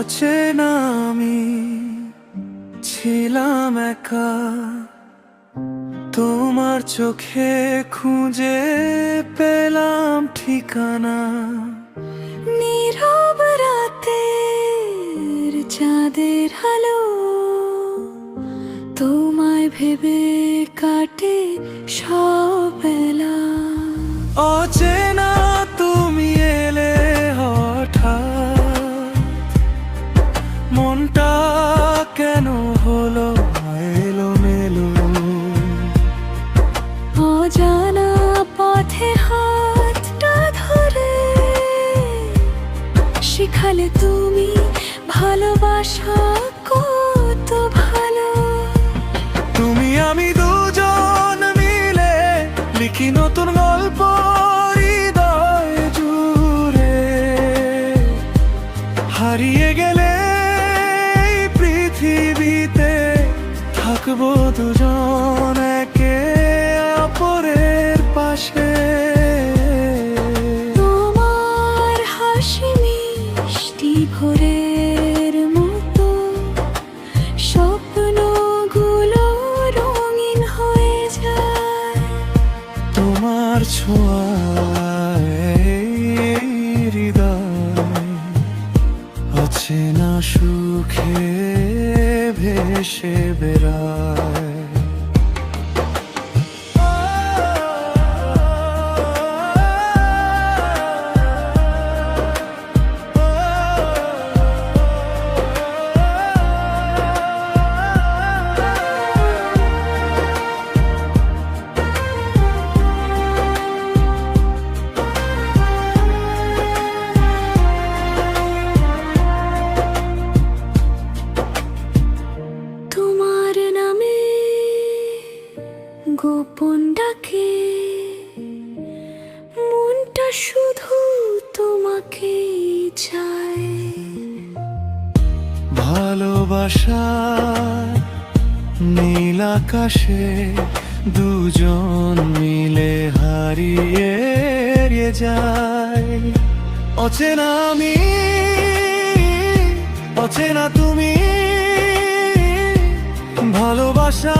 অচেনা আমি ছিলাম একা, তোমার চোখে খুঁজে পেলাম ঠিকানা। নীরব রাতের চাঁদের আলো, তোমায় ভেবে কাটে সব বেলা। অচেনা তুমি এলে হঠাৎ, মনটা কেন হলো এলোমেলো। অজানা পথে হাতটা ধরে শিখালে তুমি ভালোবাসা কত ভালো। তুমি আমি দুজন মিলে লিখি নতুন গল্প হৃদয় জুড়ে। হারিয়ে গেলে এই পৃথিবীতে থাকবো দুজন একে অপরের পাশে। তোমার হাসি মিষ্টি ভোরের মতো, স্বপ্নগুলো রঙিন হয়ে যায়। তোমার ছোঁয়ায় এই হৃদয় অচেনা সুখে ভেসে বেড়ায়। তোমার নামে গোপন ডাকে, মনটা শুধু তোমাকে চায়। ভালোবাসার নীল আকাশে দুজন মিলে হারিয়ে যায়। অচেনা আমি, অচেনা তুমি, ভালোবাসা